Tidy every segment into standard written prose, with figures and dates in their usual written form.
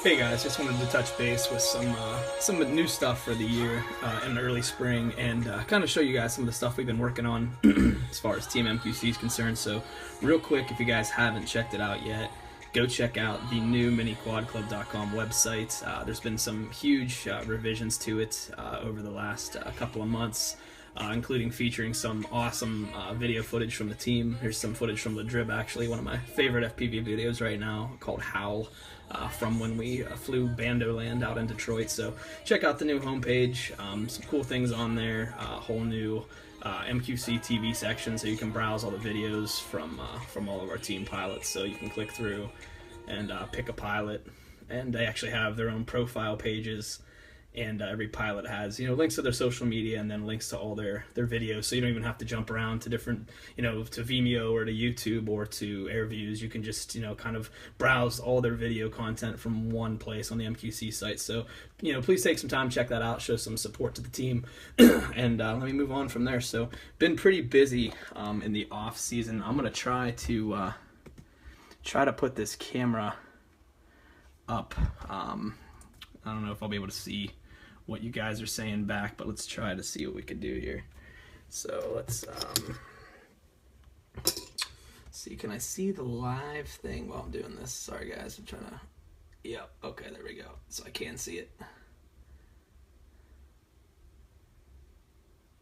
Hey guys, just wanted to touch base with some new stuff for the year in early spring, and kind of show you guys some of the stuff we've been working on as far as Team MQC is concerned. So, real quick, if you guys haven't checked it out yet, go check out the new miniquadclub.com website. There's been some huge revisions to it over the last couple of months. Including featuring some awesome video footage from the team. Here's some footage from the Drib, actually, one of my favorite FPV videos right now, called Howl, from when we flew Bandoland out in Detroit. So check out the new homepage, some cool things on there, a whole new MQC TV section, so you can browse all the videos from all of our team pilots. So you can click through and pick a pilot, and they actually have their own profile pages. And every pilot has, links to their social media and then links to all their videos. So you don't even have to jump around to different, to Vimeo or to YouTube or to AirViews. You can just, kind of browse all their video content from one place on the MQC site. So, please take some time, check that out, show some support to the team. And let me move on from there. So, been pretty busy in the off season. I'm going to try to put this camera up. I don't know if I'll be able to see what you guys are saying back, but let's try to see what we can do here. So let's see, can I see the live thing while I'm doing this? Sorry guys, I'm trying to, yep, okay, there we go. So I can see it.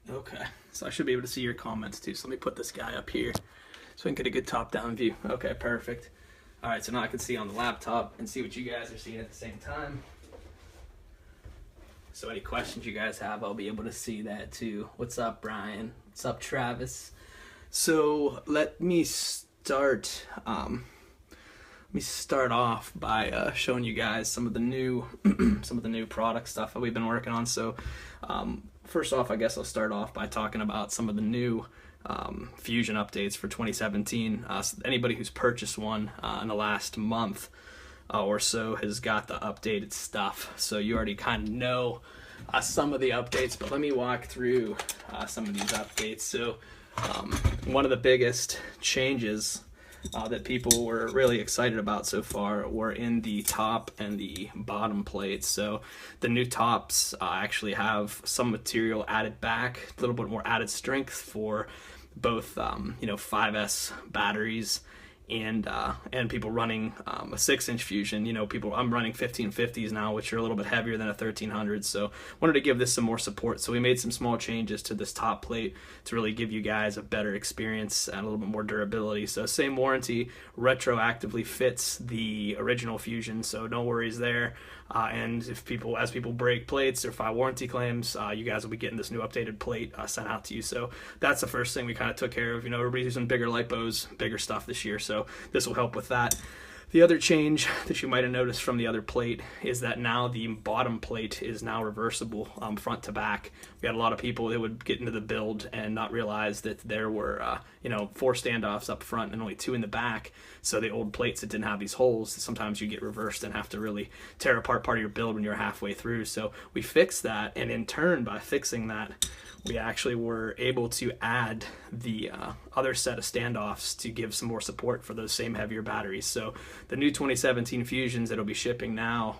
Okay, so I should be able to see your comments too. So let me put this guy up here so we can get a good top-down view. Okay, perfect. All right, so now I can see on the laptop and see what you guys are seeing at the same time. So any questions you guys have, I'll be able to see that too. What's up, Brian? What's up, Travis? So let me start off by showing you guys some of the new product stuff that we've been working on. So first off, I guess I'll start off by talking about some of the new Fusion updates for 2017. So anybody who's purchased one in the last month or so has got the updated stuff, so you already kind of know some of the updates, but let me walk through some of these updates. So one of the biggest changes that people were really excited about so far were in the top and the bottom plates. So the new tops actually have some material added back, a little bit more added strength for both 5S batteries and people running a 6-inch Fusion. I'm running 1550s now, which are a little bit heavier than a 1300. So wanted to give this some more support. So we made some small changes to this top plate to really give you guys a better experience and a little bit more durability. So same warranty, retroactively fits the original Fusion, so no worries there. And as people break plates or file warranty claims, you guys will be getting this new updated plate sent out to you. So that's the first thing we kind of took care of. Everybody's using bigger lipos, bigger stuff this year, so this will help with that. The other change that you might have noticed from the other plate is that now the bottom plate is now reversible front to back. We had a lot of people that would get into the build and not realize that there were 4 standoffs up front and only 2 in the back. So the old plates that didn't have these holes, sometimes you get reversed and have to really tear apart part of your build when you're halfway through. So we fixed that, and in turn, by fixing that, we actually were able to add the other set of standoffs to give some more support for those same heavier batteries. So the new 2017 Fusions that'll be shipping now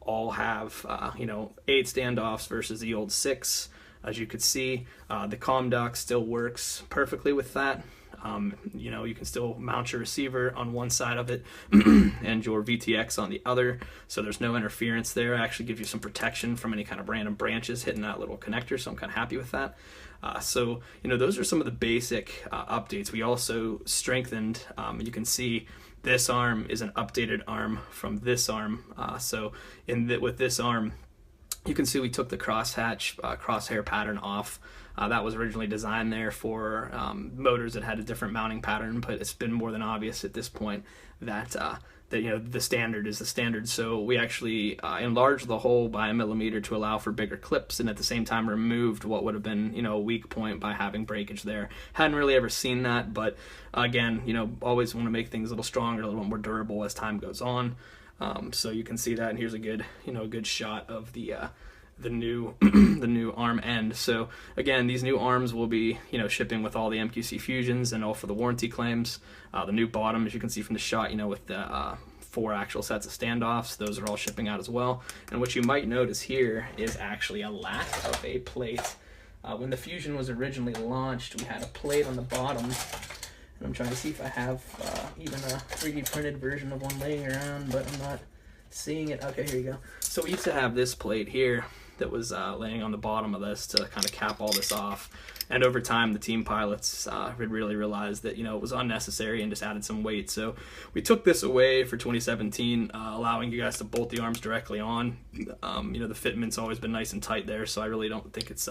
all have 8 standoffs versus the old 6. As you could see, the comm dock still works perfectly with that. You can still mount your receiver on one side of it and your VTX on the other, so there's no interference there. It actually gives you some protection from any kind of random branches hitting that little connector, so I'm kind of happy with that. So those are some of the basic updates. We also strengthened, you can see this arm is an updated arm from this arm. So with this arm, you can see we took the crosshair pattern off. That was originally designed there for motors that had a different mounting pattern, but it's been more than obvious at this point that the standard is the standard. So we actually enlarged the hole by 1 millimeter to allow for bigger clips, and at the same time removed what would have been a weak point by having breakage there. Hadn't really ever seen that, but again, always want to make things a little stronger, a little more durable as time goes on. So you can see that, and here's a good good shot of the new the new arm end. So again, these new arms will be shipping with all the MQC Fusions and all for the warranty claims. The new bottom, as you can see from the shot, with the 4 actual sets of standoffs. Those are all shipping out as well. And what you might notice here is actually a lack of a plate. When the Fusion was originally launched, we had a plate on the bottom, and I'm trying to see if I have even a 3D printed version of one laying around, but I'm not seeing it. Okay, here you go. So we used to have this plate here that was laying on the bottom of this to kind of cap all this off. And over time, the team pilots had really realized that, it was unnecessary and just added some weight. So we took this away for 2017, allowing you guys to bolt the arms directly on. The fitment's always been nice and tight there, so I really don't think it's,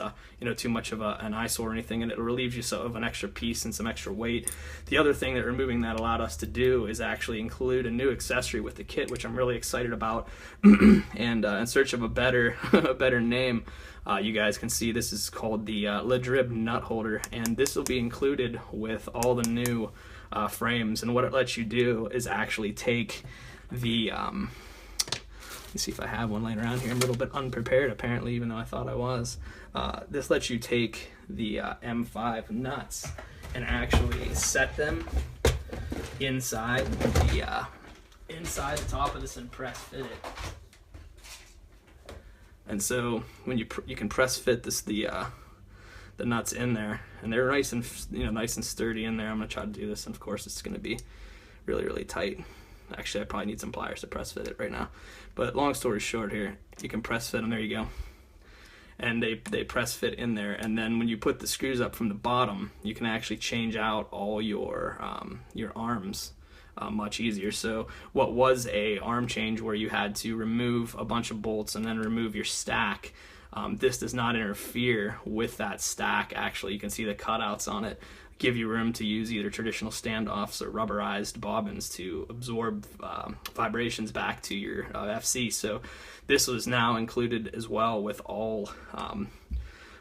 too much of an eyesore or anything, and it relieves you of an extra piece and some extra weight. The other thing that removing that allowed us to do is actually include a new accessory with the kit, which I'm really excited about. And in search of a better name, you guys can see this is called the Livestream nut holder, and this will be included with all the new frames. And what it lets you do is actually take the let me see if I have one laying around here. I'm a little bit unprepared apparently, even though I thought I was. This lets you take the M5 nuts and actually set them inside the top of this and press fit it. And so when you can press fit the nuts in there, and they're nice and nice and sturdy in there. I'm gonna try to do this, and of course it's gonna be really, really tight. Actually, I probably need some pliers to press fit it right now. But long story short, here you can press fit them. There you go. And they press fit in there. And then when you put the screws up from the bottom, you can actually change out all your arms. Much easier. So what was a arm change where you had to remove a bunch of bolts and then remove your stack, this does not interfere with that stack. Actually, you can see the cutouts on it give you room to use either traditional standoffs or rubberized bobbins to absorb vibrations back to your FC. So this was now included as well with all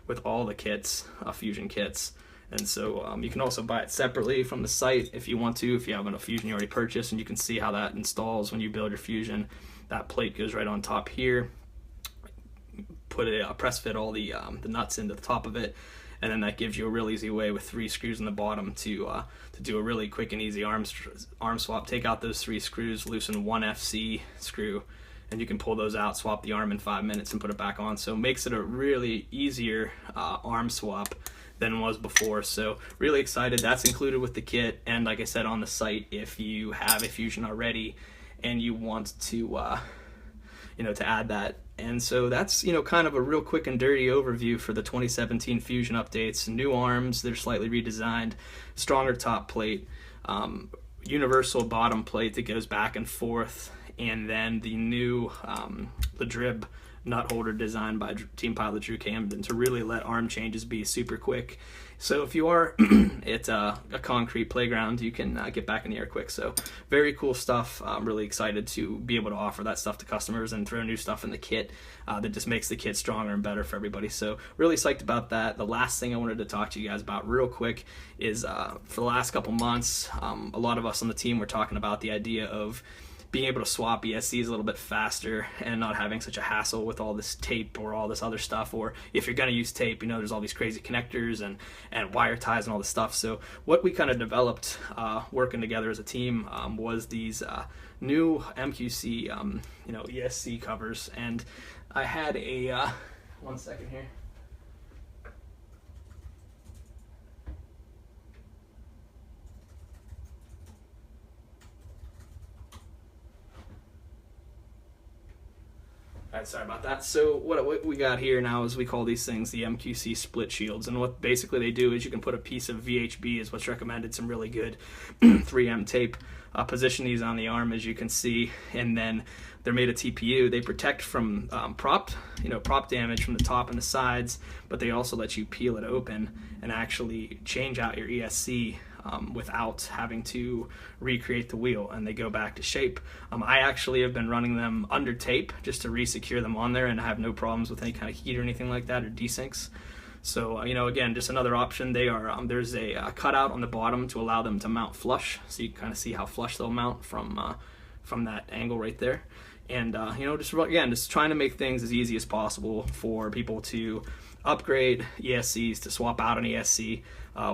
the kits, Fusion kits. And so you can also buy it separately from the site if you want to, if you have a Fusion you already purchased, and you can see how that installs when you build your Fusion. That plate goes right on top here. Put it, press fit all the nuts into the top of it, and then that gives you a real easy way with 3 screws in the bottom to do a really quick and easy arm swap. Take out those 3 screws, loosen 1 FC screw, and you can pull those out, swap the arm in 5 minutes, and put it back on. So it makes it a really easier arm swap than was before. So really excited. That's included with the kit, and like I said, on the site, if you have a Fusion already and you want to to add that. And so that's kind of a real quick and dirty overview for the 2017 Fusion updates. New arms, they're slightly redesigned, stronger top plate, universal bottom plate that goes back and forth, and then the new Livestream nut holder designed by team pilot Drew Camden to really let arm changes be super quick. So if you are at a concrete playground, you can get back in the air quick. So very cool stuff. I'm really excited to be able to offer that stuff to customers and throw new stuff in the kit that just makes the kit stronger and better for everybody. So really psyched about that. The last thing I wanted to talk to you guys about real quick is for the last couple months, a lot of us on the team were talking about the idea of being able to swap ESCs a little bit faster and not having such a hassle with all this tape or all this other stuff. Or if you're going to use tape, there's all these crazy connectors and wire ties and all this stuff. So what we kind of developed working together as a team was these new MQC ESC covers. And I had a 1 second here. Sorry about that. So what we got here now is we call these things the MQC split shields, and what basically they do is you can put a piece of VHB is what's recommended, some really good 3M tape, position these on the arm as you can see, and then they're made of TPU. They protect from prop damage from the top and the sides, but they also let you peel it open and actually change out your ESC without having to recreate the wheel, and they go back to shape. I actually have been running them under tape just to re-secure them on there, and I have no problems with any kind of heat or anything like that or desyncs. So again, just another option. They are there's a cutout on the bottom to allow them to mount flush, so you can kind of see how flush they'll mount from that angle right there. And just trying to make things as easy as possible for people to upgrade ESCs, to swap out an ESC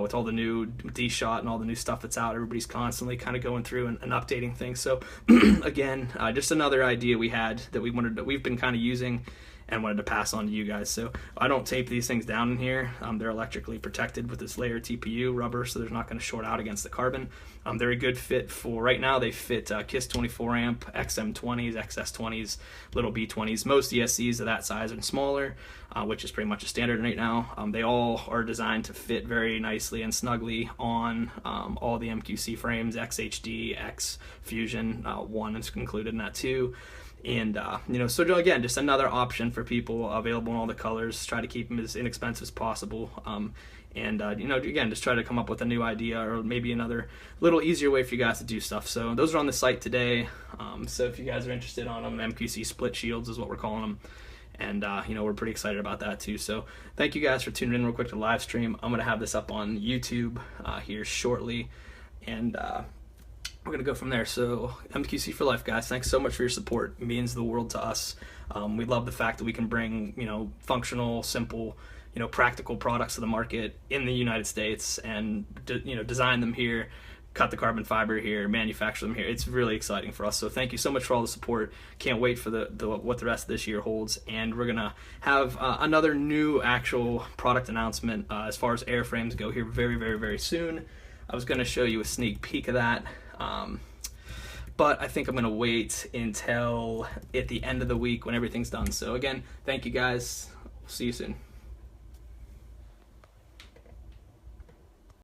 with all the new D-Shot and all the new stuff that's out. Everybody's constantly kind of going through and updating things. So again, just another idea we had that we've been kind of using and wanted to pass on to you guys. So I don't tape these things down in here. They're electrically protected with this layer TPU rubber, so they're not going to short out against the carbon. They're a good fit for, right now they fit KISS 24 amp, XM20s, XS20s, little B20s. Most ESCs of that size and smaller, which is pretty much a standard right now. They all are designed to fit very nicely and snugly on all the MQC frames, XHD, X Fusion, one is included in that too. And so again, just another option for people, available in all the colors. Try to keep them as inexpensive as possible, again, just try to come up with a new idea or maybe another little easier way for you guys to do stuff. So those are on the site today. So if you guys are interested on them, MQC split shields is what we're calling them, and we're pretty excited about that too. So thank you guys for tuning in real quick to Livestream. I'm gonna have this up on YouTube here shortly, and we're gonna go from there. So MQC for life, guys. Thanks so much for your support. It means the world to us. We love the fact that we can bring functional, simple, practical products to the market in the United States, and design them here, cut the carbon fiber here, manufacture them here. It's really exciting for us. So thank you so much for all the support. Can't wait for what the rest of this year holds. And we're gonna have another new actual product announcement as far as airframes go here very, very, very soon. I was gonna show you a sneak peek of that. But I think I'm going to wait until at the end of the week when everything's done. So again, thank you guys. See you soon.